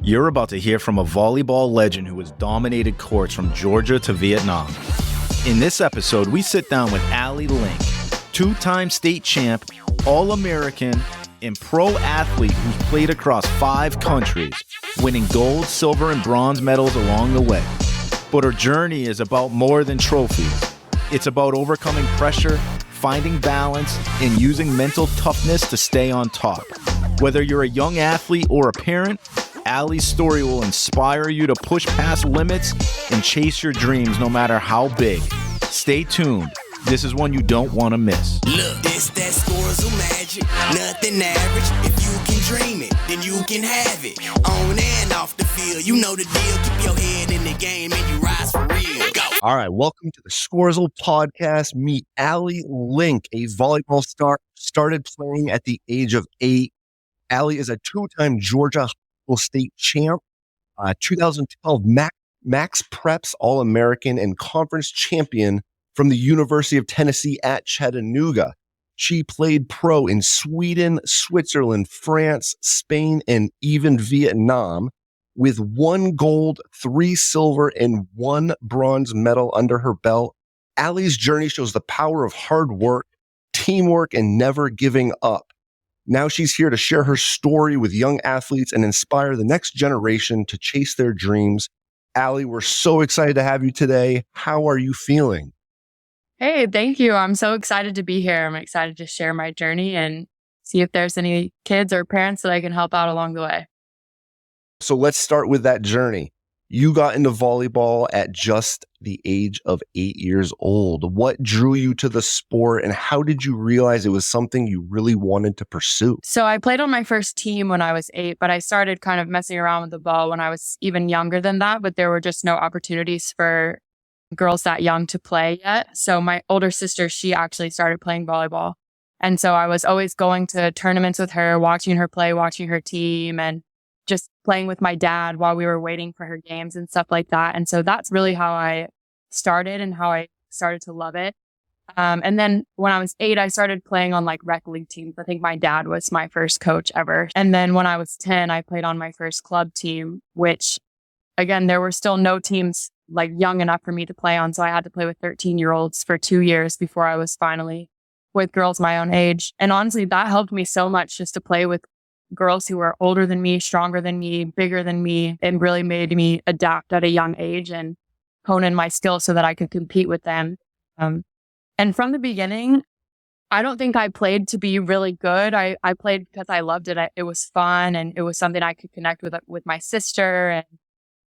You're about to hear from a volleyball legend who has dominated courts from Georgia to Vietnam. In this episode, we sit down with Allie Link, two-time state champ, All-American, and pro athlete who's played across 5 countries, winning gold, silver, and bronze medals along the way. But her journey is about more than trophies. It's about overcoming pressure, finding balance, and using mental toughness to stay on top. Whether you're a young athlete or a parent, Allie's story will inspire you to push past limits and chase your dreams no matter how big. Stay tuned. This is one you don't want to miss. Look, this that Scorezle magic, nothing average. If you can dream it, then you can have it. On and off the field, you know the deal. Keep your head in the game and you rise for real. Go. All right, welcome to the Scorezle podcast. Meet Allie Link, a volleyball star. Started playing at the age of 8. Allie is a 2-time Georgia state champ, 2012 Max Preps All-American and conference champion from the University of Tennessee at Chattanooga. She played pro in Sweden, Switzerland, France, Spain, and even Vietnam with 1 gold, 3 silver, and 1 bronze medal under her belt. Allie's journey shows the power of hard work, teamwork, and never giving up. Now she's here to share her story with young athletes and inspire the next generation to chase their dreams. Allie, we're so excited to have you today. How are you feeling? Hey, thank you. I'm so excited to be here. I'm excited to share my journey and see if there's any kids or parents that I can help out along the way. So let's start with that journey. You got into volleyball at just the age of 8 years old. What drew you to the sport and how did you realize it was something you really wanted to pursue? So I played on my first team when I was 8, but I started kind of messing around with the ball when I was even younger than that, but there were just no opportunities for girls that young to play yet. So my older sister, she actually started playing volleyball. And so I was always going to tournaments with her, watching her play, watching her team, and just playing with my dad while we were waiting for her games and stuff like that. And so that's really how I started and how I started to love it. And then when I was 8, I started playing on like rec league teams. I think my dad was my first coach ever. And then when I was 10, I played on my first club team, which again, there were still no teams like young enough for me to play on. So I had to play with 13-year-olds for 2 years before I was finally with girls my own age. And honestly, that helped me so much just to play with girls who were older than me, stronger than me, bigger than me, and really made me adapt at a young age and hone in my skills so that I could compete with them. And from the beginning, I don't think I played to be really good. I played because I loved it. It was fun and it was something I could connect with my sister. And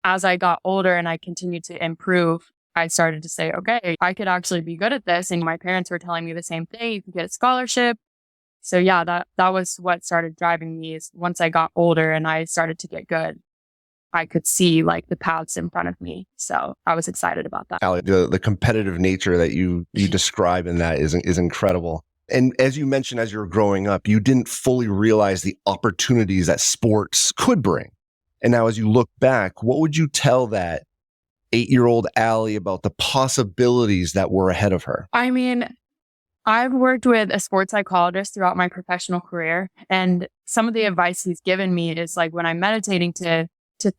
as I got older and I continued to improve, I started to say, okay, I could actually be good at this. And my parents were telling me the same thing. You could get a scholarship. So yeah, that was what started driving me is once I got older and I started to get good, I could see like the paths in front of me. So I was excited about that. Allie, the competitive nature that you describe in that is incredible. And as you mentioned, as you were growing up, you didn't fully realize the opportunities that sports could bring. And now as you look back, what would you tell that 8-year-old Allie about the possibilities that were ahead of her? I mean, I've worked with a sports psychologist throughout my professional career. And some of the advice he's given me is like when I'm meditating to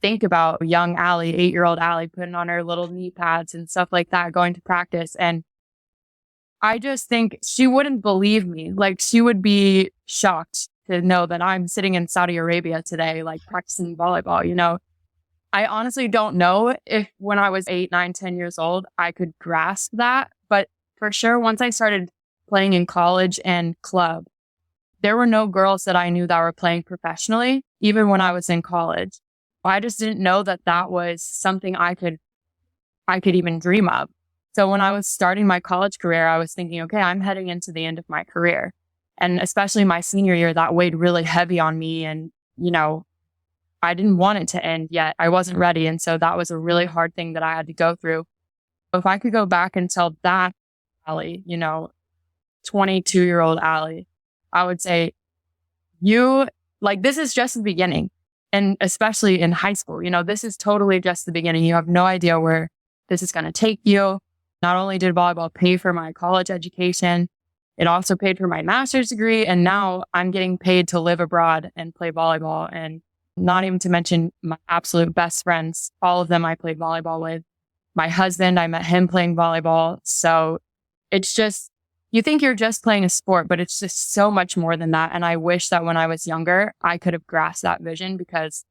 think about young Allie, 8-year-old Allie, putting on her little knee pads and stuff like that, going to practice. And I just think she wouldn't believe me. Like she would be shocked to know that I'm sitting in Saudi Arabia today, like practicing volleyball, you know. I honestly don't know if when I was 8, 9, 10 years old, I could grasp that. But for sure, once I started playing in college and club, there were no girls that I knew that were playing professionally, even when I was in college. I just didn't know that was something I could even dream of. So when I was starting my college career, I was thinking, okay, I'm heading into the end of my career. And especially my senior year, that weighed really heavy on me. And, you know, I didn't want it to end yet. I wasn't ready. And so that was a really hard thing that I had to go through. If I could go back and tell that Allie, you know, 22-year-old Allie, I would say, this is just the beginning. And especially in high school, you know, this is totally just the beginning. You have no idea where this is going to take you. Not only did volleyball pay for my college education, it also paid for my master's degree. And now I'm getting paid to live abroad and play volleyball. And Not even to mention my absolute best friends. All of them I played volleyball with. My husband, I met him playing volleyball. So it's just, you think you're just playing a sport, but it's just so much more than that. And I wish that when I was younger, I could have grasped that vision, because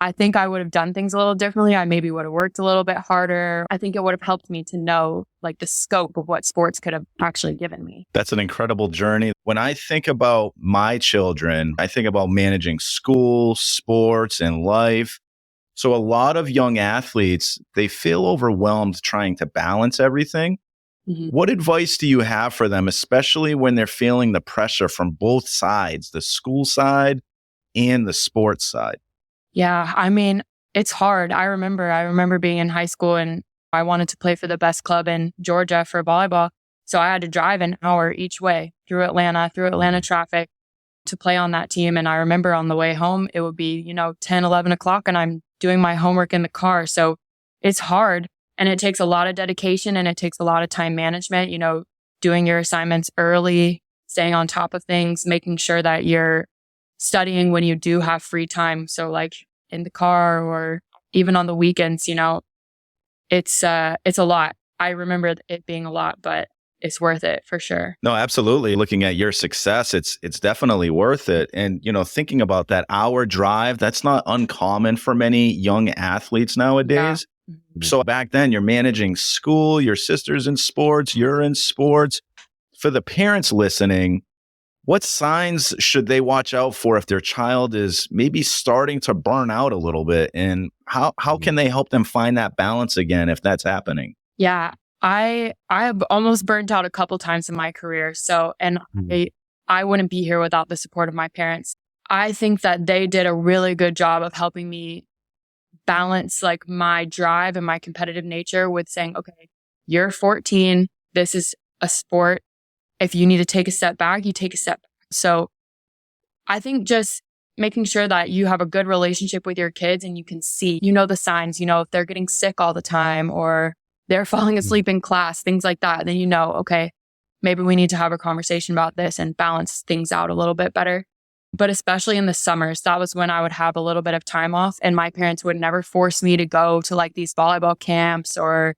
I think I would have done things a little differently. I maybe would have worked a little bit harder. I think it would have helped me to know like the scope of what sports could have actually given me. That's an incredible journey. When I think about my children, I think about managing school, sports, and life. So a lot of young athletes, they feel overwhelmed trying to balance everything. Mm-hmm. What advice do you have for them, especially when they're feeling the pressure from both sides, the school side and the sports side? Yeah, I mean, it's hard. I remember being in high school and I wanted to play for the best club in Georgia for volleyball. So I had to drive an hour each way through Atlanta traffic to play on that team. And I remember on the way home, it would be, 10, 11 o'clock and I'm doing my homework in the car. So it's hard and it takes a lot of dedication and it takes a lot of time management, doing your assignments early, staying on top of things, making sure that you're studying when you do have free time. So like in the car or even on the weekends, it's a lot. I remember it being a lot, but it's worth it for sure. No, absolutely. Looking at your success, it's definitely worth it. And, thinking about that hour drive, that's not uncommon for many young athletes nowadays. Yeah. So back then you're managing school, your sister's in sports, you're in sports. For the parents listening, what signs should they watch out for if their child is maybe starting to burn out a little bit? And how can they help them find that balance again if that's happening? Yeah, I have almost burnt out a couple times in my career. So, and I wouldn't be here without the support of my parents. I think that they did a really good job of helping me balance like my drive and my competitive nature with saying, okay, you're 14. This is a sport. If you need to take a step back, you take a step back. So I think just making sure that you have a good relationship with your kids and you can see, the signs, if they're getting sick all the time or they're falling asleep in class, things like that, then okay, maybe we need to have a conversation about this and balance things out a little bit better. But especially in the summers, that was when I would have a little bit of time off and my parents would never force me to go to like these volleyball camps or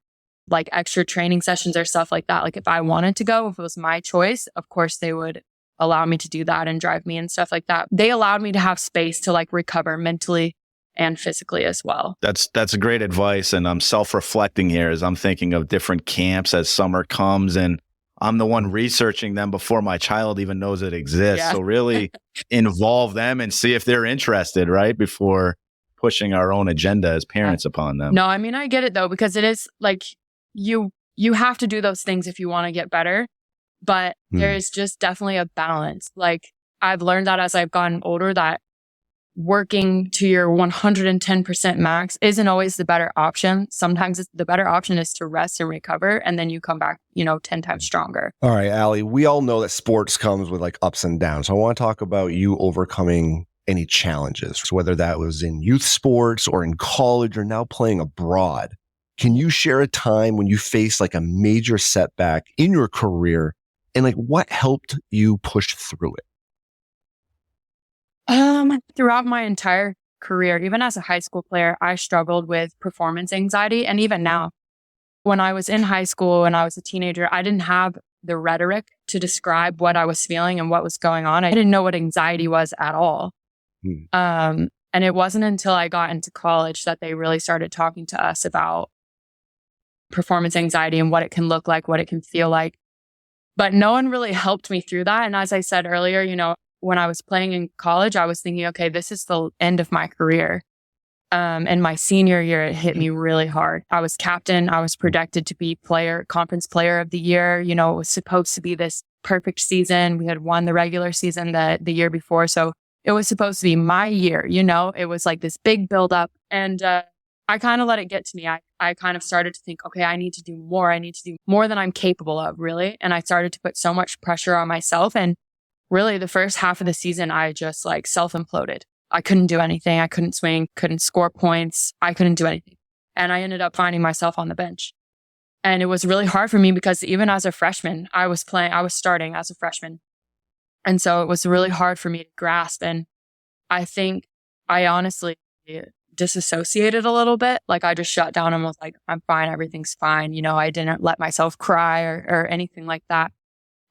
like extra training sessions or stuff like that. Like if I wanted to go, if it was my choice, of course they would allow me to do that and drive me and stuff like that. They allowed me to have space to like recover mentally and physically as well. That's great advice. And I'm self-reflecting here as I'm thinking of different camps as summer comes and I'm the one researching them before my child even knows it exists. Yeah. So really involve them and see if they're interested, right? Before pushing our own agenda as parents upon them. No, I mean, I get it though, because it is like you have to do those things if you want to get better, but there is just definitely a balance. Like I've learned that as I've gotten older that working to your 110% max isn't always the better option. Sometimes the better option is to rest and recover, and then you come back, 10 times stronger. All right, Allie, we all know that sports comes with like ups and downs. So I want to talk about you overcoming any challenges, whether that was in youth sports or in college or now playing abroad. Can you share a time when you faced like a major setback in your career and like what helped you push through it? Throughout my entire career, even as a high school player, I struggled with performance anxiety. And even now, when I was in high school and I was a teenager, I didn't have the rhetoric to describe what I was feeling and what was going on. I didn't know what anxiety was at all. And it wasn't until I got into college that they really started talking to us about performance anxiety and what it can look like, what it can feel like. But no one really helped me through that. And as I said earlier, when I was playing in college, I was thinking, okay, this is the end of my career. And my senior year, it hit me really hard. I was captain. I was projected to be conference player of the year. It was supposed to be this perfect season. We had won the regular season the year before. So it was supposed to be my year. It was like this big buildup. And I kind of let it get to me. I kind of started to think, okay, I need to do more. I need to do more than I'm capable of, really. And I started to put so much pressure on myself. And really, the first half of the season, I just like self-imploded. I couldn't do anything. I couldn't swing, couldn't score points. I couldn't do anything. And I ended up finding myself on the bench. And it was really hard for me because even as a freshman, I was starting as a freshman. And so it was really hard for me to grasp. And I think I honestly disassociated a little bit. Like I just shut down and was like, I'm fine. Everything's fine. I didn't let myself cry or anything like that.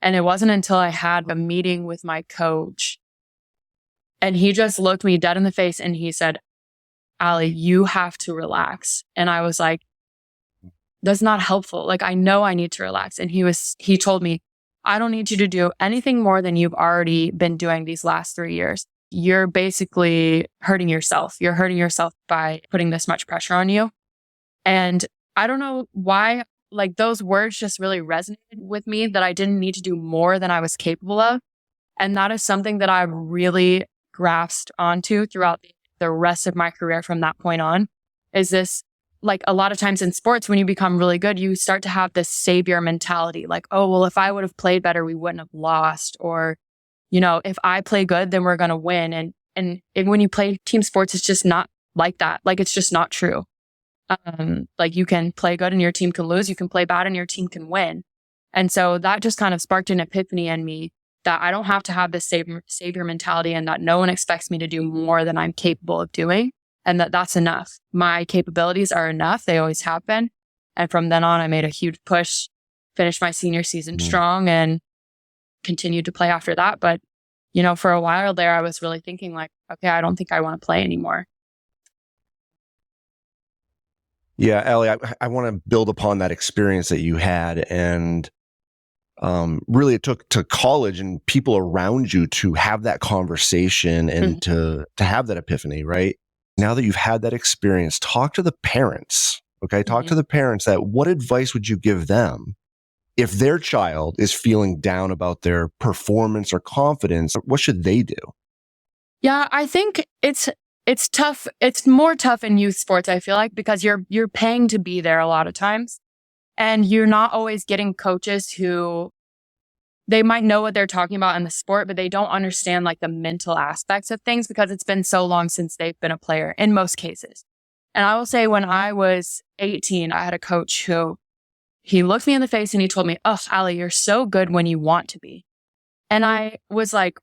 And it wasn't until I had a meeting with my coach and he just looked me dead in the face and he said, Allie, you have to relax. And I was like, that's not helpful. Like, I know I need to relax. And he told me, I don't need you to do anything more than you've already been doing these last 3 years. You're basically hurting yourself. You're hurting yourself by putting this much pressure on you. And I don't know why, like those words just really resonated with me that I didn't need to do more than I was capable of. And that is something that I've really grasped onto throughout the rest of my career from that point on. Is this, like a lot of times in sports, when you become really good, you start to have this savior mentality. Like, oh, well, if I would have played better, we wouldn't have lost. Or, if I play good, then we're going to win. And when you play team sports, it's just not like that. Like, it's just not true. Like you can play good and your team can lose. You can play bad and your team can win. And so that just kind of sparked an epiphany in me that I don't have to have this savior mentality and that no one expects me to do more than I'm capable of doing. And that's enough. My capabilities are enough. They always have been. And from then on, I made a huge push, finished my senior season strong and continued to play after that. But, for a while there, I was really thinking like, okay, I don't think I want to play anymore. Yeah, Allie, I want to build upon that experience that you had. And really, it took to college and people around you to have that conversation and to have that epiphany, right? Now that you've had that experience, talk to the parents, okay? Talk to the parents that what advice would you give them if their child is feeling down about their performance or confidence? What should they do? Yeah, I think it's tough. It's more tough in youth sports, I feel like, because you're paying to be there a lot of times. And you're not always getting coaches who they might know what they're talking about in the sport, but they don't understand like the mental aspects of things because it's been so long since they've been a player in most cases. And I will say when I was 18, I had a coach who he looked me in the face and he told me, oh, Allie, you're so good when you want to be. And I was like,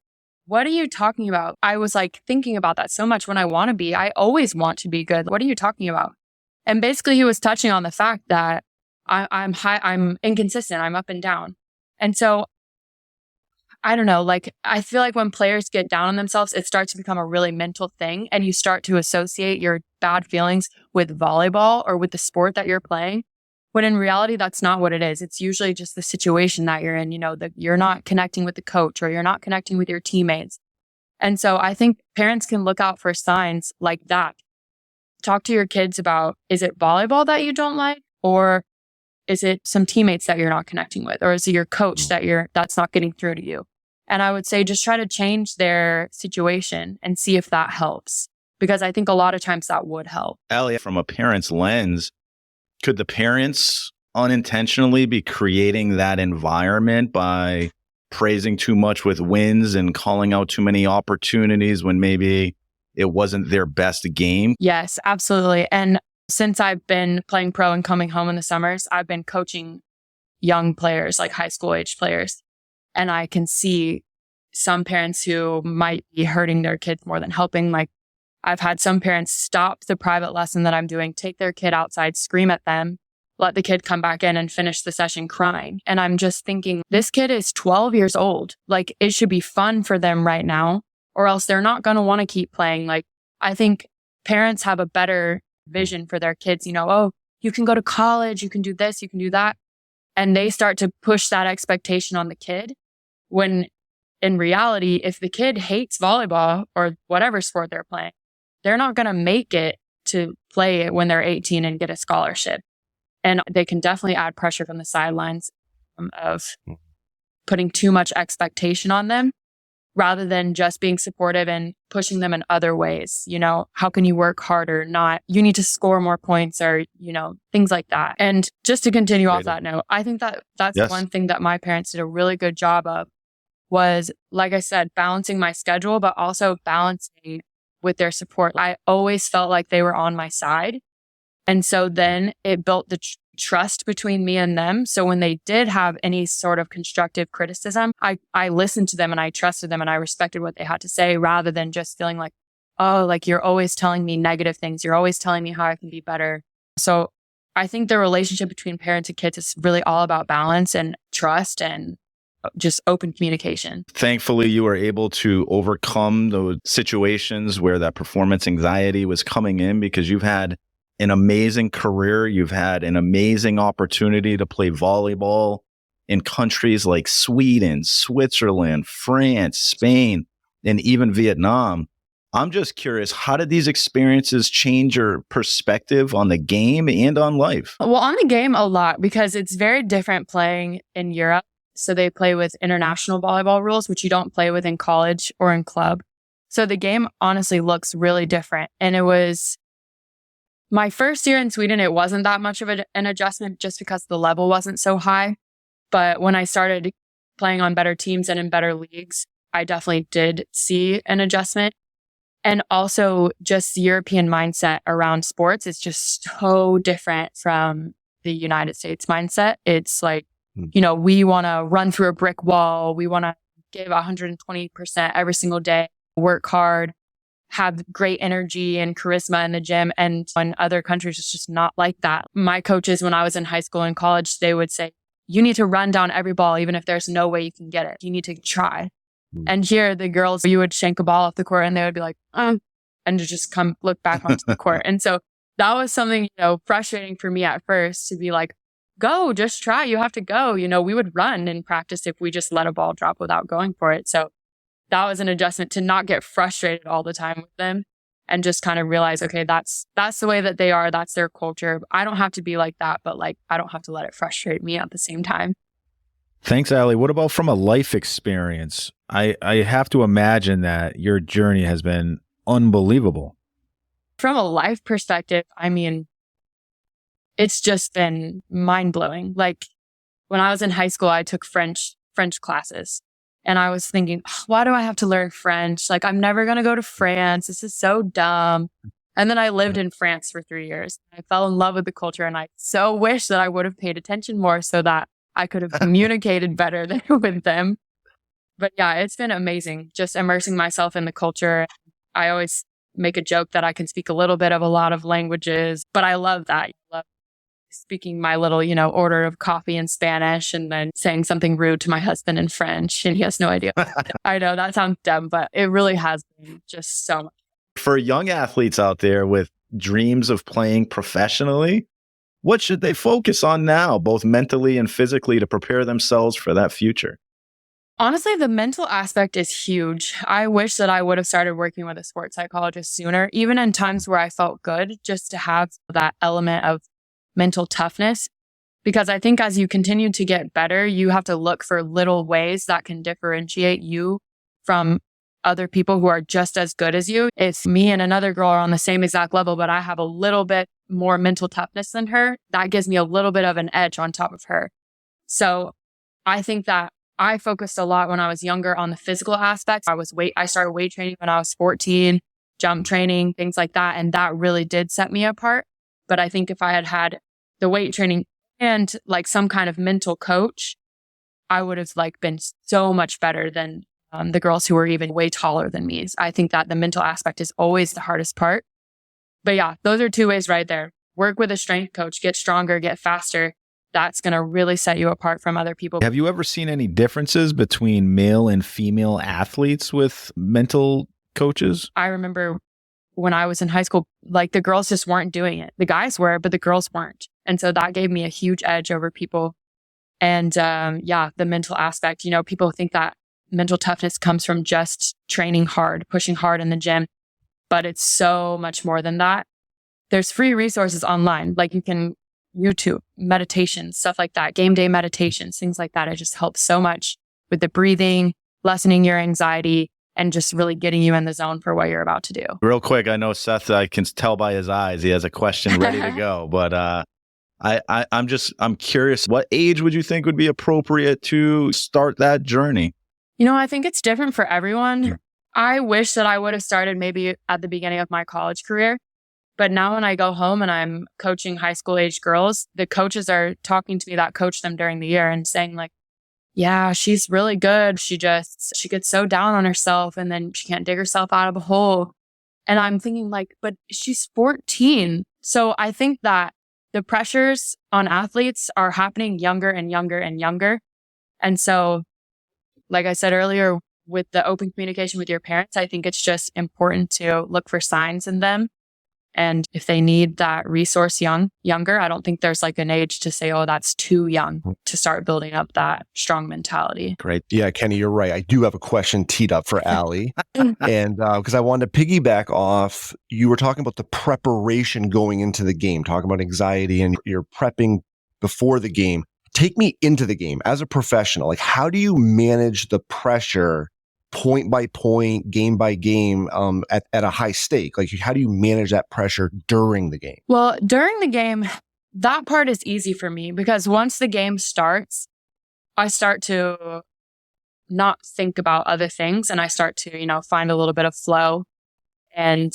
what are you talking about? I was like thinking about that so much when I want to be. I always want to be good. What are you talking about? And basically he was touching on the fact that I'm inconsistent. I'm up and down. And so I don't know, like, I feel like when players get down on themselves, it starts to become a really mental thing and you start to associate your bad feelings with volleyball or with the sport that you're playing. When in reality, that's not what it is. It's usually just the situation that you're in, that you're not connecting with the coach or you're not connecting with your teammates. And so I think parents can look out for signs like that. Talk to your kids about, is it volleyball that you don't like? Or is it some teammates that you're not connecting with? Or is it your coach that's not getting through to you? And I would say just try to change their situation and see if that helps. Because I think a lot of times that would help. Allie, from a parent's lens, could the parents unintentionally be creating that environment by praising too much with wins and calling out too many opportunities when maybe it wasn't their best game? Yes, absolutely. And since I've been playing pro and coming home in the summers, I've been coaching young players, like high school age players. And I can see some parents who might be hurting their kids more than helping. Like I've had some parents stop the private lesson that I'm doing, take their kid outside, scream at them, let the kid come back in and finish the session crying. And I'm just thinking, this kid is 12 years old. Like it should be fun for them right now, or else they're not going to want to keep playing. Like I think parents have a better vision for their kids, oh, you can go to college, you can do this, you can do that. And they start to push that expectation on the kid when in reality, if the kid hates volleyball or whatever sport they're playing, they're not going to make it to play it when they're 18 and get a scholarship. And they can definitely add pressure from the sidelines of putting too much expectation on them rather than just being supportive and pushing them in other ways. How can you work harder? Not, you need to score more points or, things like that. And just to continue off that note, I think that's one thing that my parents did a really good job of was, like I said, balancing my schedule, but also balancing with their support. I always felt like they were on my side. And so then it built the trust between me and them. So when they did have any sort of constructive criticism, I listened to them and I trusted them and I respected what they had to say rather than just feeling like, oh, like you're always telling me negative things. You're always telling me how I can be better. So I think the relationship between parents and kids is really all about balance and trust and just open communication. Thankfully, you were able to overcome those situations where that performance anxiety was coming in, because you've had an amazing career. You've had an amazing opportunity to play volleyball in countries like Sweden, Switzerland, France, Spain, and even Vietnam. I'm just curious, how did these experiences change your perspective on the game and on life? Well, on the game, a lot, because it's very different playing in Europe. So they play with international volleyball rules, which you don't play with in college or in club. So the game honestly looks really different. And it was my first year in Sweden, it wasn't that much of an adjustment just because the level wasn't so high. But when I started playing on better teams and in better leagues, I definitely did see an adjustment. And also just the European mindset around sports is just so different from the United States mindset. It's like, we want to run through a brick wall. We want to give 120% every single day, work hard, have great energy and charisma in the gym. And in other countries, it's just not like that. My coaches, when I was in high school and college, they would say, you need to run down every ball, even if there's no way you can get it. You need to try. And here, the girls, you would shank a ball off the court and they would be like, and just come look back onto the court. And so that was something, frustrating for me at first, to be like, go, just try. You have to go. We would run in practice if we just let a ball drop without going for it. So that was an adjustment to not get frustrated all the time with them and just kind of realize, okay, that's the way that they are. That's their culture. I don't have to be like that, but I don't have to let it frustrate me at the same time. Thanks, Allie. What about from a life experience? I have to imagine that your journey has been unbelievable. From a life perspective, I mean, it's just been mind-blowing. Like when I was in high school, I took French classes. And I was thinking, why do I have to learn French? Like, I'm never going to go to France. This is so dumb. And then I lived in France for 3 years. I fell in love with the culture. And I so wish that I would have paid attention more so that I could have communicated better with them. But yeah, it's been amazing just immersing myself in the culture. I always make a joke that I can speak a little bit of a lot of languages, but I love that. I love speaking my little, order of coffee in Spanish and then saying something rude to my husband in French, and he has no idea. I know that sounds dumb, but it really has been just so much. For young athletes out there with dreams of playing professionally, what should they focus on now, both mentally and physically, to prepare themselves for that future? Honestly, the mental aspect is huge. I wish that I would have started working with a sports psychologist sooner, even in times where I felt good, just to have that element of mental toughness. Because I think as you continue to get better, you have to look for little ways that can differentiate you from other people who are just as good as you. If me and another girl are on the same exact level, but I have a little bit more mental toughness than her, that gives me a little bit of an edge on top of her. So I think that I focused a lot when I was younger on the physical aspects. I started weight training when I was 14, jump training, things like that. And that really did set me apart. But I think if I had had the weight training and some kind of mental coach, I would have been so much better than the girls who were even way taller than me. I think that the mental aspect is always the hardest part. But yeah, those are 2 ways right there. Work with a strength coach, get stronger, get faster. That's going to really set you apart from other people. Have you ever seen any differences between male and female athletes with mental coaches? I remember when I was in high school, the girls just weren't doing it. The guys were, but the girls weren't. And so that gave me a huge edge over people. And the mental aspect, people think that mental toughness comes from just training hard, pushing hard in the gym, but it's so much more than that. There's free resources online, you can YouTube, meditation, stuff like that, game day meditations, things like that. It just helps so much with the breathing, lessening your anxiety, and just really getting you in the zone for what you're about to do. Real quick, I know Seth, I can tell by his eyes, he has a question ready to go, but I'm curious, what age would you think would be appropriate to start that journey? I think it's different for everyone. Yeah. I wish that I would have started maybe at the beginning of my college career. But now when I go home and I'm coaching high school age girls, the coaches are talking to me that coached them during the year and saying yeah, she's really good. She gets so down on herself and then she can't dig herself out of a hole. And I'm thinking like, but she's 14. So I think that the pressures on athletes are happening younger and younger and younger. And so, like I said earlier, with the open communication with your parents, I think it's just important to look for signs in them. And if they need that resource younger, I don't think there's like an age to say, oh, that's too young to start building up that strong mentality. Great. Yeah, Kenny, you're right. I do have a question teed up for Allie. And because I wanted to piggyback off, you were talking about the preparation going into the game, talking about anxiety and you're prepping before the game. Take me into the game as a professional. Like, how do you manage the pressure point by point, game by game, at a high stake? Like, how do you manage that pressure during the game? Well, during the game, that part is easy for me because once the game starts, I start to not think about other things and I start to, find a little bit of flow and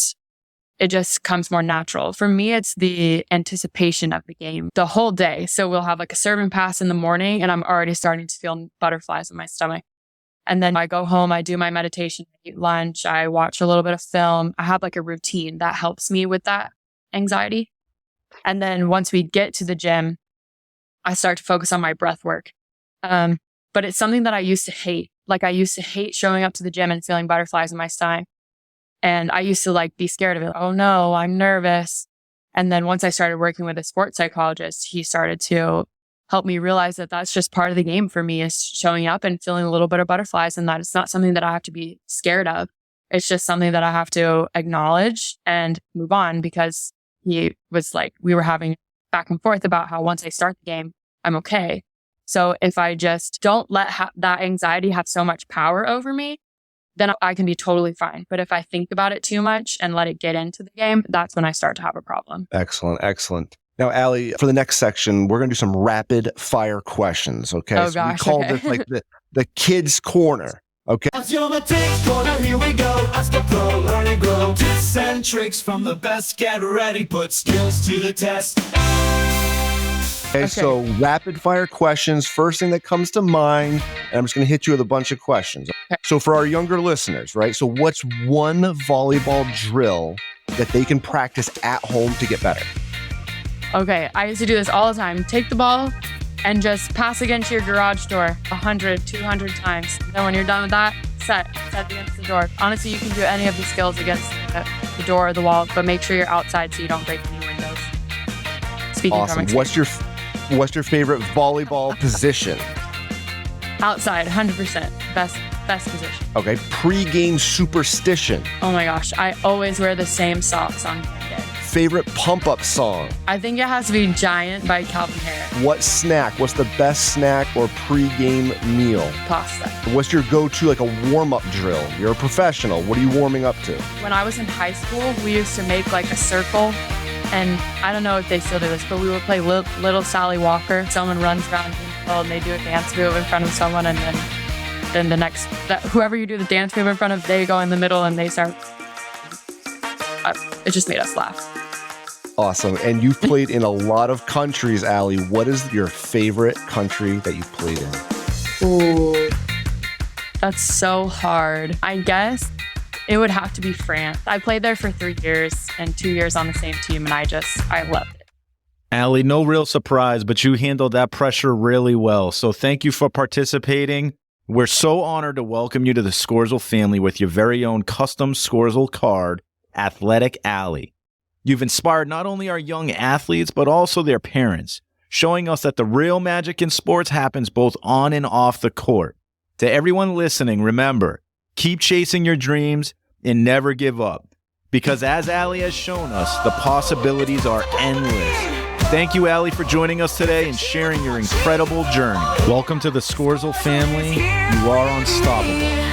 it just comes more natural. For me, it's the anticipation of the game the whole day. So we'll have like a serve and pass in the morning and I'm already starting to feel butterflies in my stomach. And then I go home, I do my meditation, I eat lunch, I watch a little bit of film. I have like a routine that helps me with that anxiety. And then once we get to the gym, I start to focus on my breath work. But it's something that I used to hate. Like I used to hate showing up to the gym and feeling butterflies in my stomach. And I used to like be scared of it. Oh no, I'm nervous. And then once I started working with a sports psychologist, he started to help me realize that that's just part of the game for me, is showing up and feeling a little bit of butterflies, and that it's not something that I have to be scared of. It's just something that I have to acknowledge and move on, because he was like, we were having back and forth about how once I start the game, I'm okay. So if I just don't let that anxiety have so much power over me, then I can be totally fine. But if I think about it too much and let it get into the game, that's when I start to have a problem. Excellent. Excellent. Now, Allie, for the next section, we're going to do some rapid fire questions. Okay. Oh, so gosh, we call okay. this like the kids' corner. Okay. Corner, here we go. Ask the pro, learn and grow. Tips and tricks from the best. Get ready, put skills to the test. Okay, so rapid fire questions. First thing that comes to mind, and I'm just going to hit you with a bunch of questions. Okay. So for our younger listeners, right? So what's one volleyball drill that they can practice at home to get better? Okay, I used to do this all the time. Take the ball and just pass against your garage door 100, 200 times. Then when you're done with that, set against the door. Honestly, you can do any of the skills against the door or the wall, but make sure you're outside so you don't break any windows. Speaking Awesome. from experience. What's your favorite volleyball position? Outside, 100%. Best position. Okay, pre-game superstition. Oh my gosh, I always wear the same socks on game day. Favorite pump-up song? I think it has to be Giant by Calvin Harris. What snack? What's the best snack or pre-game meal? Pasta. What's your go-to, like a warm-up drill? You're a professional. What are you warming up to? When I was in high school, we used to make like a circle. And I don't know if they still do this, but we would play Little Sally Walker. Someone runs around the field and they do a dance move in front of someone, and then the next, whoever you do the dance move in front of, they go in the middle and they start. It just made us laugh. Awesome. And you've played in a lot of countries, Allie. What is your favorite country that you've played in? Ooh, that's so hard. I guess it would have to be France. I played there for 3 years and 2 years on the same team, and I loved it. Allie, no real surprise, but you handled that pressure really well. So thank you for participating. We're so honored to welcome you to the Scorezle family with your very own custom Scorezle card, Athletic Allie. You've inspired not only our young athletes, but also their parents, showing us that the real magic in sports happens both on and off the court. To everyone listening, remember, keep chasing your dreams and never give up. Because as Allie has shown us, the possibilities are endless. Thank you, Allie, for joining us today and sharing your incredible journey. Welcome to the Scorezle family. You are unstoppable.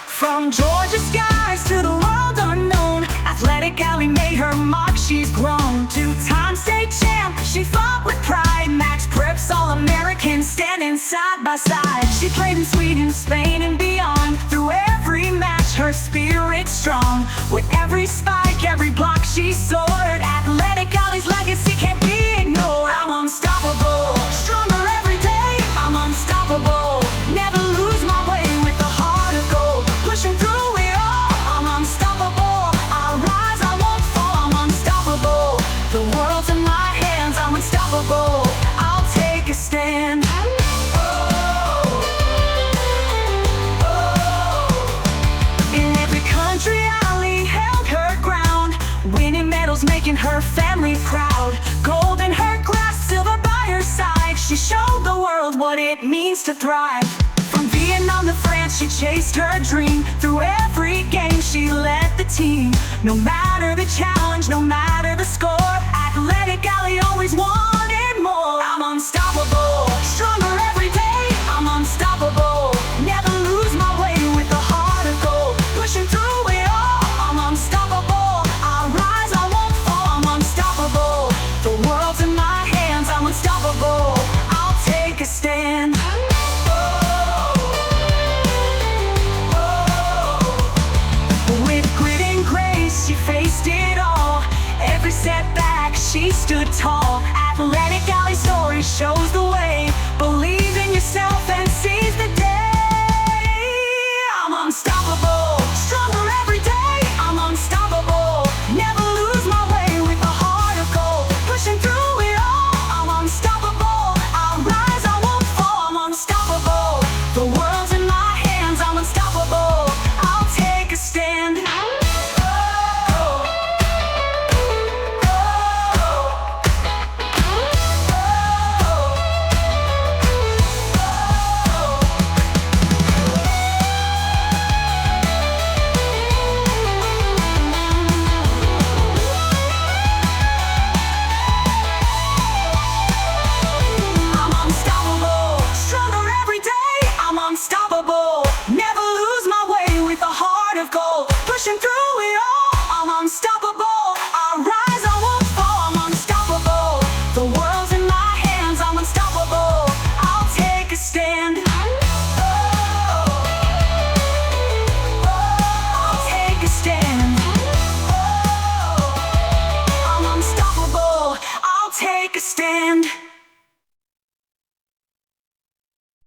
From Georgia skies to the world unknown, Athletic Allie made her mark, she's grown. 2-time state champ, she fought with pride. Match preps, All-American, standing side by side. She played in Sweden, Spain, and beyond. Through every match, her spirit's strong. With every spike, every block, she soared. Athletic Allie's legacy can't be ignored. I'm unstoppable, stronger every day. I'm unstoppable. to thrive. From Vietnam to France, she chased her dream. Through every game, she led the team. No matter the challenge, no matter the score, athletic Allie always wanted more. I'm unstoppable, stronger every day. I'm unstoppable, never lose my way with a heart of gold. Pushing through it all, I'm unstoppable. I'll rise, I won't fall, I'm unstoppable. The world's in my hands, I'm unstoppable. I'll take a stand. With grit and grace, she faced it all. Every setback, she stood tall. Athletic